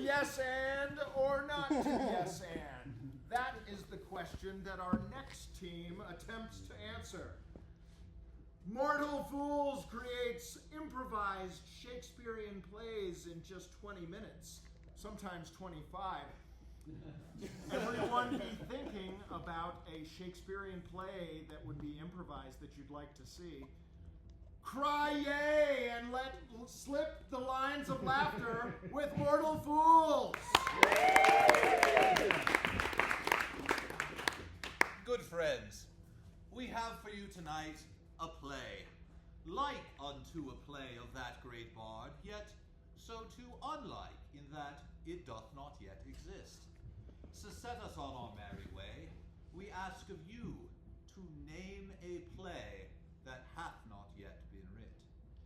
yes and or not to yes and? That is the question that our next team attempts to answer. Mortal Fools creates improvised Shakespearean plays in just 20 minutes, sometimes 25. Everyone be thinking about a Shakespearean play that would be improvised that you'd like to see. Cry yay and let slip the lines of laughter with Mortal Fools. Good friends, we have for you tonight a play, like unto a play of that great bard, yet so too unlike in that it doth not yet exist. So set us on our merry way, we ask of you to name a play that hath not yet been writ.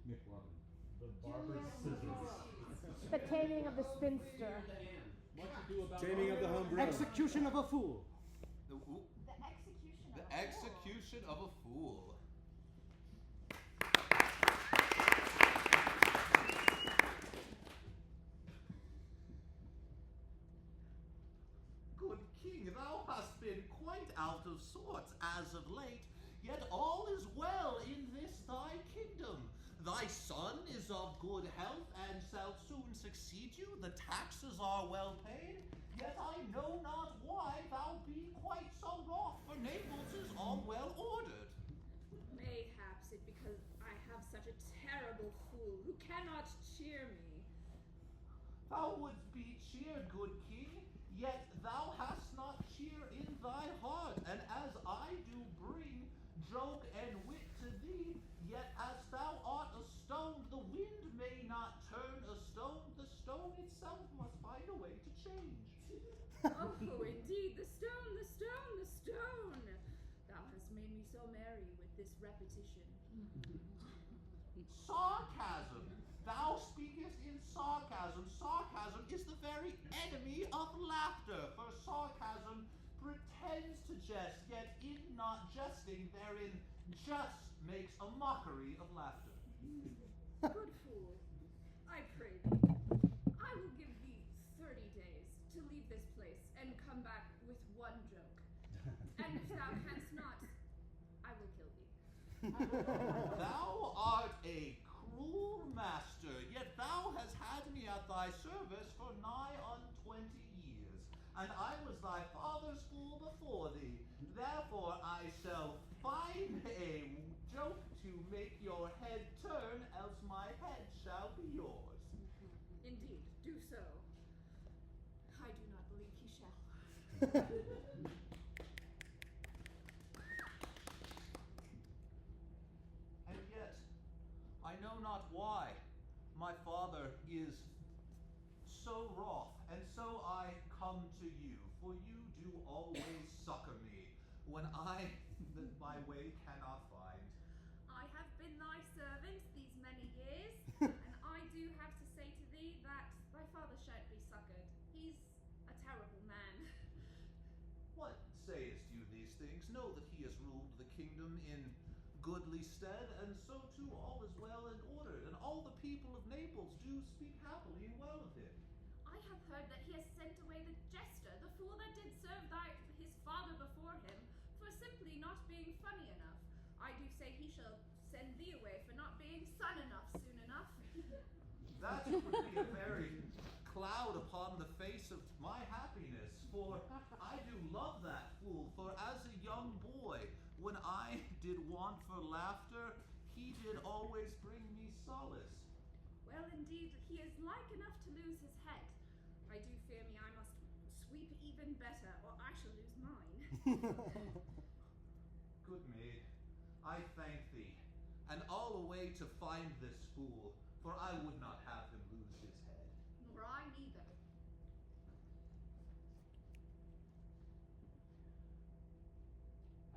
McLovin. The Barber's Scissors. The Taming of the Spinster. What to do about Taming of the Homegrown. Execution of a Fool. The The execution of a execution of a fool. Good king, thou hast been quite out of sorts as of late, yet all is well in this thy kingdom. Thy son is of good health and shall soon succeed you. The taxes are well paid, yet I know not why thou be quite so wroth, for Naples is all well ordered. Mayhaps it because I have such a terrible fool who cannot cheer me. Thou wouldst be cheered, good king, yet thou hast not cheer in thy heart, and as I do bring joke and wit to thee, yet as thou art a stone, the wind may not turn a stone, the stone itself must find a way to change. Oh, indeed, the stone, the stone, the stone. Thou hast made me so merry with this repetition. Sarcasm. Thou speakest in sarcasm. Sarcasm is the very enemy of laughter, for sarcasm pretends to jest, yet in not jesting therein just makes a mockery of laughter. Good fool, I pray thee, I will give thee 30 days to leave this place and come back with one joke. And if thou canst not, I will kill thee. Thou art a cruel master, yet thou hast had me at thy service for nigh on 20 years, and I was thy father's fool before thee. Therefore I shall find a joke to make your head turn, else my head shall be yours. Indeed, do so. I do not believe he shall. And yet, I know not why my father is so wroth, and so I come to you, for you do always succor me when I my way cannot find. I have been thy servant these many years, and I do have to say to thee that thy father shan't be succored. He's a terrible man. What sayest you these things? Know that he has ruled the kingdom in goodly stead, and so too all is well and ordered, and all the people of Naples do speak happily and well of him. I have heard that he has sent away the jester, the fool that did serve his father before him, for simply not being funny enough. I do say he shall send thee away for not being son enough soon enough. That would be a very cloud upon the face of my happiness, for I do love that fool, for as a young boy, when I did want for laughter, he did always bring me solace. Well, indeed, he is like enough to lose his head. I do fear me I must sweep even better, or I shall lose mine. Good maid, I thank thee, and I'll away to find this fool, for I would not have him lose his head. Nor I neither.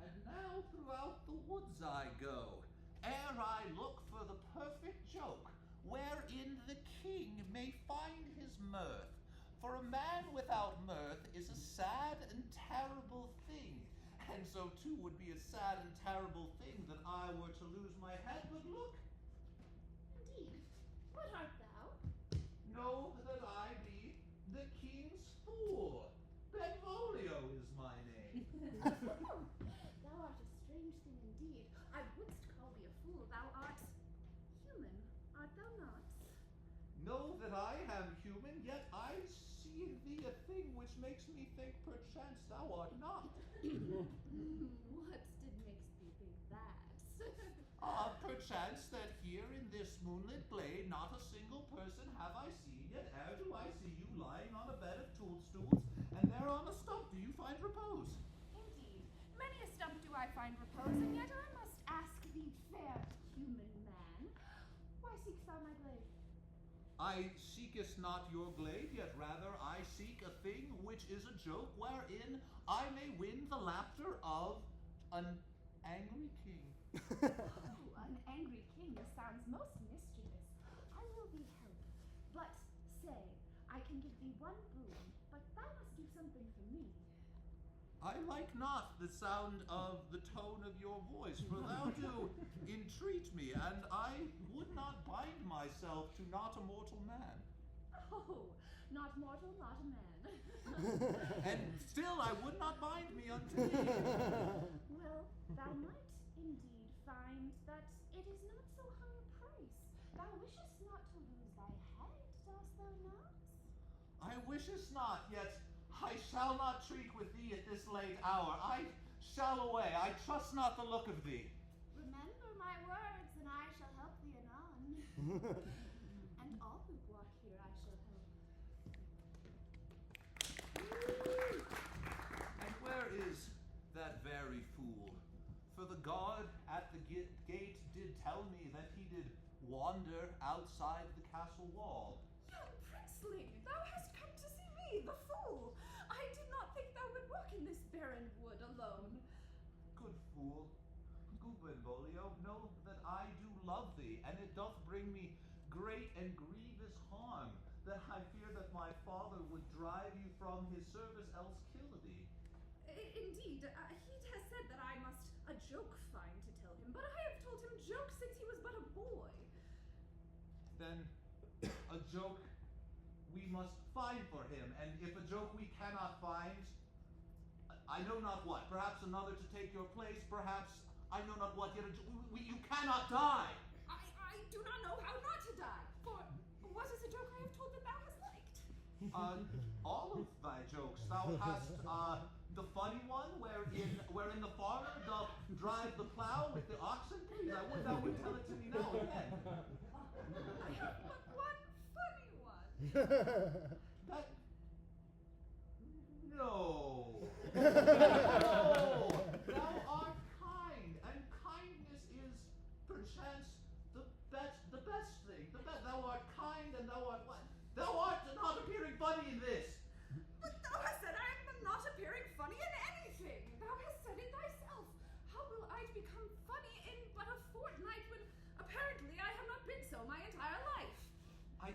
And now throughout the woods I go, ere I look for the perfect joke, wherein the king may find his mirth. For a man without mirth is a sad and terrible thing, and so too would be a sad and terrible thing that I were to lose my head. But look, Indeed. What art thou? know that I be the I am human, yet I see in thee a thing which makes me think perchance thou art not. What did makes thee think that? Perchance that here in this moonlit glade not a single person have I seen, yet ere do I see you lying on a bed of toadstools, and there on a stump do you find repose. Indeed, many a stump do I find repose, and yet I must ask thee, fair human man, why seekst thou my glade? I seekest not your glade, yet rather I seek a thing which is a joke wherein I may win the laughter of an angry king. Oh, an angry king sounds most mischievous. I will thee help, but say, I can give thee one boon, but thou must do something for me. I like not the sound of the tone of your voice, for thou do entreat me, and I would not bind myself to not a mortal man. Oh, not mortal, not a man. And still I would not bind me unto thee. Well, thou might indeed find that it is not so high a price. Thou wishest not to lose thy head, dost thou not? I wishest not, yet I shall not treat with thee at this late hour. I shall away. I trust not the look of thee. Remember my words, and I shall help thee anon. And all who walk here I shall help. And where is that very fool? For the guard at the gate did tell me that he did wander outside the castle wall. Young princeling, thou hast come to see me, the fool. I did not think thou would walk in this barren wood alone. Good fool, Gouverbolio, know that I do love thee, and it doth bring me great and grievous harm, that I fear that my father would drive you from his service, else kill thee. Indeed, he has said that I must a joke find to tell him, but I have told him joke since he was but a boy. Then a joke we must find for him, and if a joke we cannot find, I know not what, perhaps another to take your place, perhaps I know not what, yet you cannot die. I do not know how not to die, for what is a joke I have told that thou hast liked? All of thy jokes. Thou hast the funny one wherein the farmer doth drive the plow with the oxen. Please, I would thou would tell it to me now and then. I have but one funny one. That no. No. Thou art kind, and kindness is perchance the best thing. Thou art kind, and thou art what? Thou art not appearing funny in this. But thou hast said I am not appearing funny in anything. Thou hast said it thyself. How will I become funny in but a fortnight when apparently I have not been so my entire life?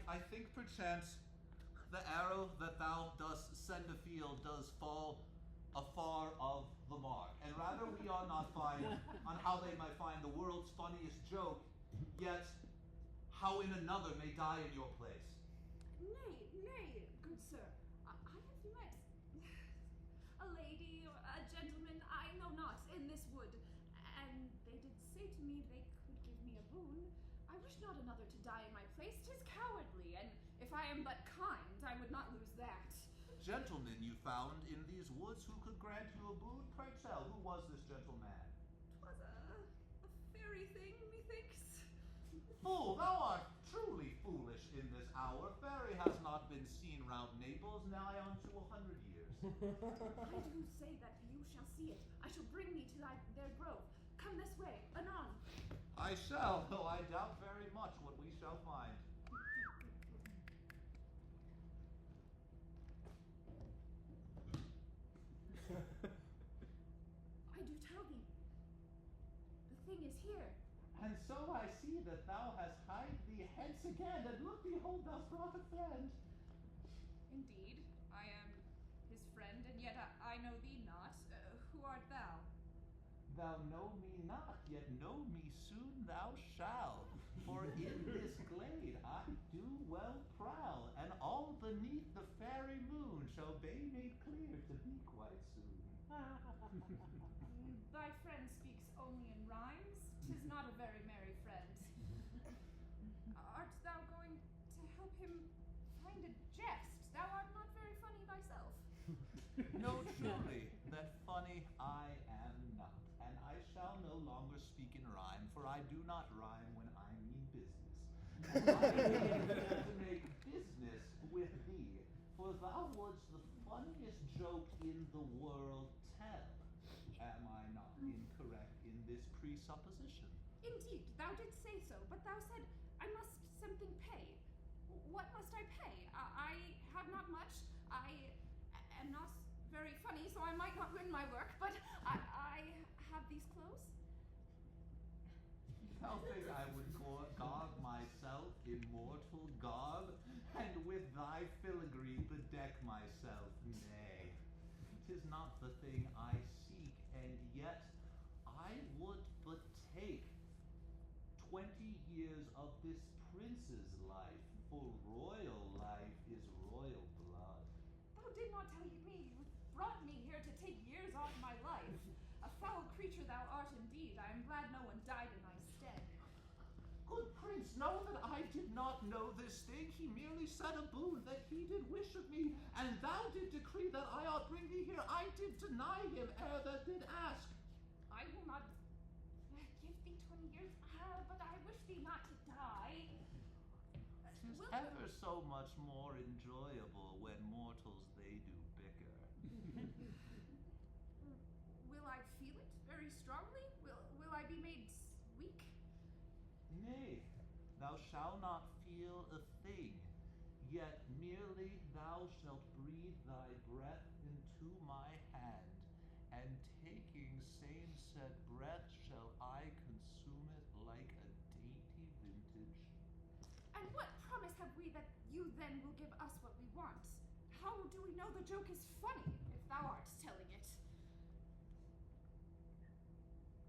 I think perchance the arrow that thou dost send afield does fall afar of the mark, and rather we are not find on how they might find the world's funniest joke, yet how in another may die in your place. Nay, good sir. I have met a lady or a gentleman, I know not, in this wood, and they did say to me they could give me a boon. I wish not another to die in my place. 'Tis cowardly, and if I am but kind, I would not lose that. Gentleman you found in these woods who could grant you a boon? Pray tell, who was this gentleman? 'Twas a fairy thing, methinks. Fool, thou art truly foolish in this hour. Fairy has not been seen round Naples nigh unto 100 years. I do say that you shall see it. I shall bring thee to their grove. Come this way, anon. I shall, though I doubt very much what we shall find. I do tell thee, the thing is here. And so I see that thou hast hied thee hence again, and look, behold, thou brought a friend. Indeed, I am his friend, and yet I know thee not. Who art thou? Thou know me not, yet know me soon thou shalt. For in this glade I do well prowl, and all beneath the fairy moon shall be made clear to be quite soon. Thy friend speaks only in rhymes. 'Tis not a very merry friend. Art thou going to help him funny, I am not, and I shall no longer speak in rhyme, for I do not rhyme when I mean business. And I came here to make business with thee, for thou wouldst the funniest joke in the world tell. Am I not incorrect in this presupposition? Indeed, thou didst say so, but thou said I must something pay. What must I pay? I have not much. I am not very funny, so I might not win my work, but I have these clothes. Thou think I would garb myself in mortal garb, and with thy filigree bedeck myself? Nay, 'tis not the thing I seek, and yet I would but take 20 years of this prince's life, for royal life is royal blood. Thou did not tell me you brought me here to take years off my life. A foul creature thou art indeed. I am glad no one died in thy stead. Good prince, know that I did not know this thing. He merely said a boon that he did wish of me, and thou did decree that I ought bring thee here. I did deny him ere that did ask. I will not give thee 20 years, but I wish thee not to die. Tis ever so much more enjoyable when mortals they do bicker. Will I feel it very strongly? Will I be made weak? Nay, thou shalt not feel a thing, yet merely thou shalt breathe thy breath into my hand, and taking same said breath shall I consume it like a dainty vintage. And what promise have we that you then will give us what we want? How do we know the joke is funny if thou art telling it?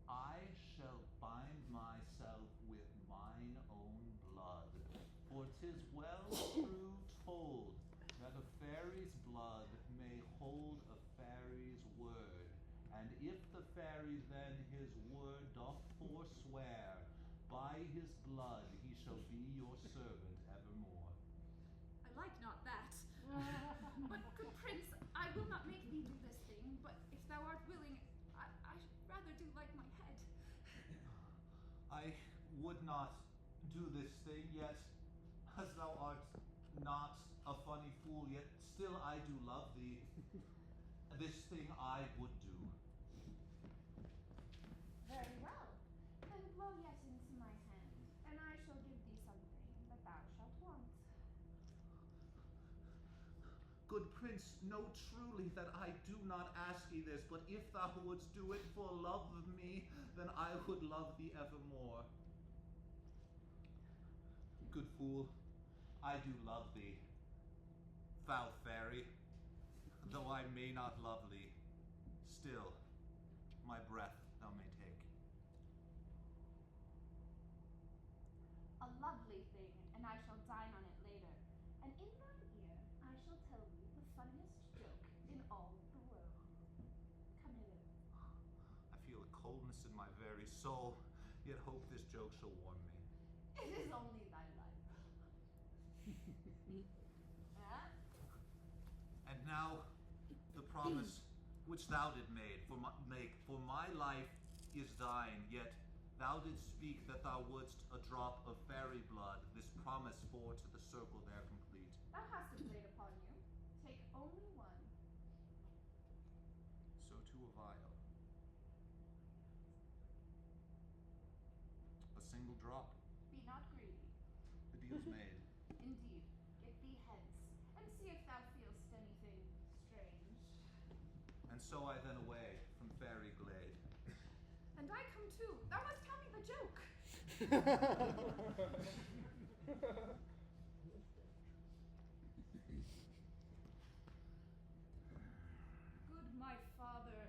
I shall bind myself with mine own blood, for 'tis well true told that a fairy's blood may hold a fairy's word, and if the fairy then his word doth forswear, by his blood he shall be your servant evermore. I like not that. But, good prince, I will not make thee do this thing, but if thou art willing, I should rather do like my head. I would not do this thing, yet, as thou art not a funny fool, yet still I do love thee. This thing I would do. Very well. Then blow yet into my hand, and I shall give thee something that thou shalt want. Good prince, know truly that I do not ask thee this, but if thou wouldst do it for love of me, then I would love thee evermore. Good fool, I do love thee. Foul fairy, though I may not love thee, still my breath thou may take. A lovely thing, and I shall dine on it later. And in thine ear I shall tell thee the funniest joke in all the world. Come hither. I feel a coldness in my very soul, yet hope this joke shall warm me. It is only thy life. Ah? And now the promise which thou did make, for my life is thine, yet thou didst speak that thou wouldst a drop of fairy blood, this promise for to the circle there complete. Thou hast it laid upon you. Take only one. So to a vial. A single drop. Be not greedy. The deal's made. Indeed, get thee hence, and see if thou feelst anything strange. And so I then away from fairy glade. And I come too. Thou must tell me the joke. Good my father,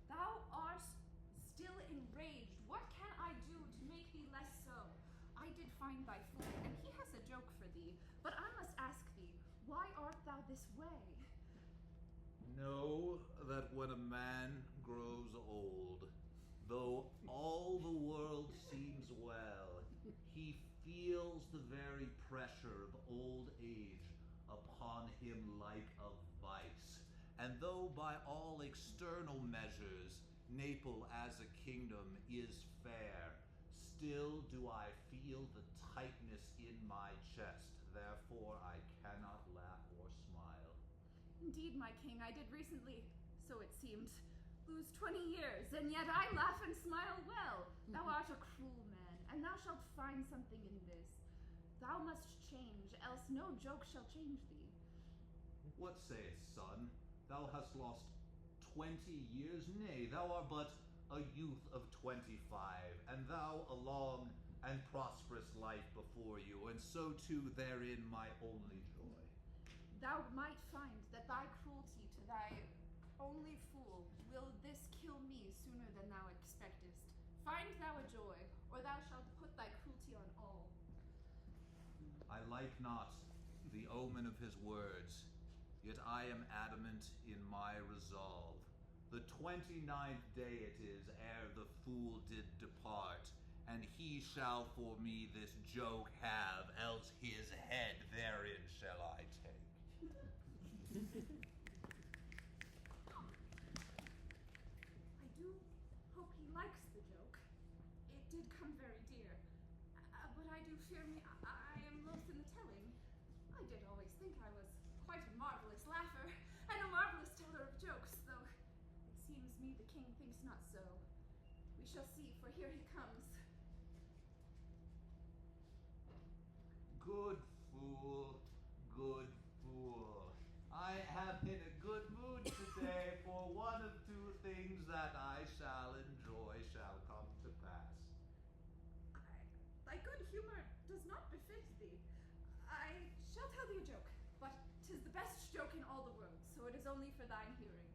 thou art still enraged. What can I do to make thee less so? I did find thy fool, and he has a joke for thee. But I must ask thee, why art thou this way? Know that when a man grows old, though all the world seems well, he feels the very pressure of old age upon him like a vice, and though by all external measures Naples as a kingdom is fair, still do I feel the tightness in my chest. Therefore I cannot laugh or smile. Indeed, my king, I did recently, so it seemed, lose 20 years, and yet I laugh and smile well. Thou art a cruel man, and thou shalt find something in this. Thou must change, else no joke shall change thee. What sayest, son? Thou hast lost 20 years? Nay, thou art but a youth of 25, and thou a long and prosperous life before you, and so too therein my only joy. Thou might find that thy cruelty to thy only fool will this kill me sooner than thou expectest. Find thou a joy, or thou shalt put thy cruelty on all. I like not the omen of his words, yet I am adamant in my resolve. The 29th day it is ere the fool did depart, and he shall for me this joke have, else his head therein shall I take. I do hope he likes the joke. It did come very dear. But I do fear me I am loath in the telling. I did always think I was quite a marvelous laugher, and a marvelous teller of jokes, though it seems me the king thinks not so. We shall see, for here he comes. Good fool, good fool. I have in a good mood today, for one of two things that I shall enjoy shall come to pass. Thy good humor does not befit thee. I shall tell thee a joke, but 'tis the best joke in all the world, so it is only for thine hearing.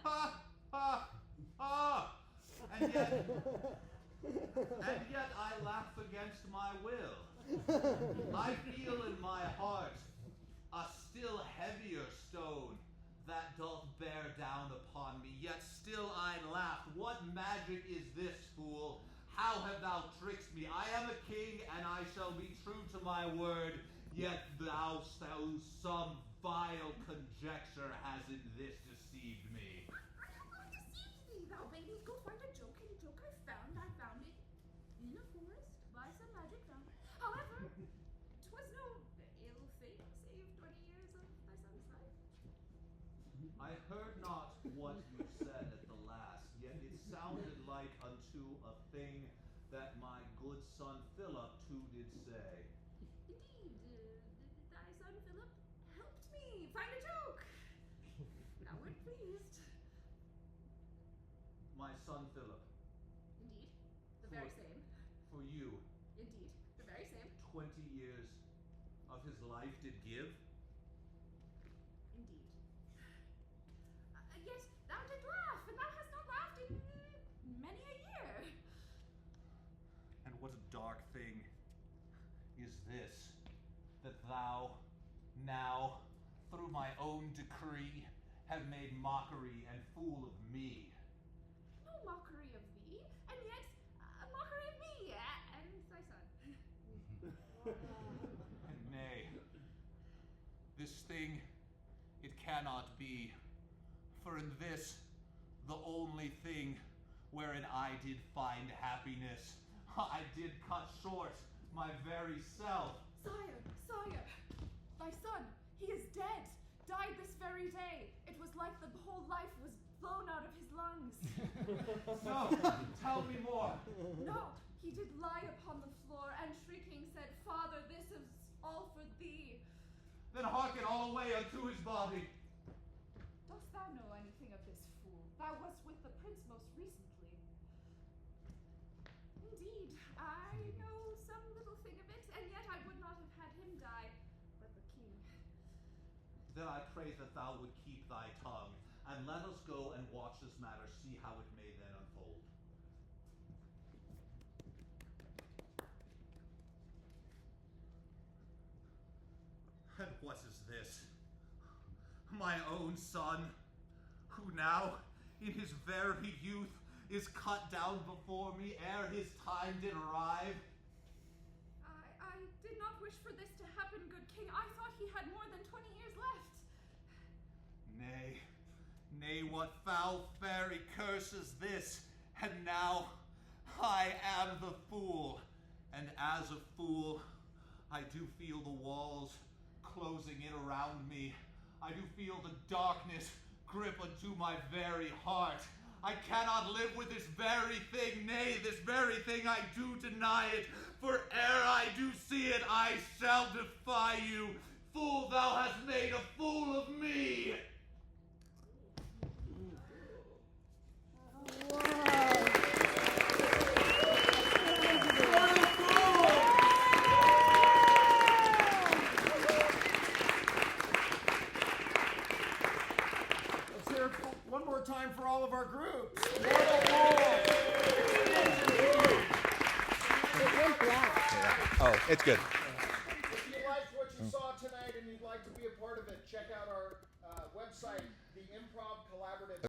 Ha! Ha! Ha! And yet I laugh against my will. I feel in my heart a still heavier stone that doth bear down upon me, yet still I laugh. What magic is this, fool? How have thou tricked me? I am a king, and I shall be true to my word, yet thou some vile conjecture has in this deceived me. I have not deceived thee. Thou bade me go find a joke, and a joke I found it in a forest by some magic fountain. However, 'twas no ill thing, save 20 years of thy son's life. I heard not what you said at the last, yet it sounded like unto a thing that my good son Philip too did say. Indeed, thy son Philip helped me find a joke. Thou wert pleased. My son Philip, Indeed, the very same. for you, Indeed, the very same. 20 years of his life did give? Indeed. Yes, thou did laugh, and thou hast not laughed in many a year. And what a dark thing is this, that thou now, through my own decree, have made mockery and fool of me. No mockery of thee, and yet a mockery of me and thy son. And nay, this thing, it cannot be, for in this, the only thing wherein I did find happiness, I did cut short my very self. Sire, thy son, he is dead, died this very day. It was like the whole life was blown out of his lungs. No, tell me more. No, he did lie upon the floor and shrieking said, Father, this is all for thee. Then hearken all away unto his body. Dost thou know anything of this fool? Thou wast with the prince most recently. Indeed, I know some little thing of it, and yet I would not have had him die, but the king. Then I pray that thou would keep thy tongue, and let us go and watch this matter, see how it may then unfold. And what is this? My own son, who now, in his very youth, is cut down before me ere his time did arrive? I did not wish for this to happen, good king. King, I thought he had more than 20 years left. Nay, what foul fairy curse is this? And now I am the fool. And as a fool, I do feel the walls closing in around me. I do feel the darkness grip unto my very heart. I cannot live with this very thing, nay, this very thing I do deny it. For ere I do see it, I shall defy you. Fool, thou hast made a fool of me. Let's hear it one more time for all of our groups. Oh, it's good. If you liked what you saw tonight and you'd like to be a part of it, check out our website, the Improv Collaborative.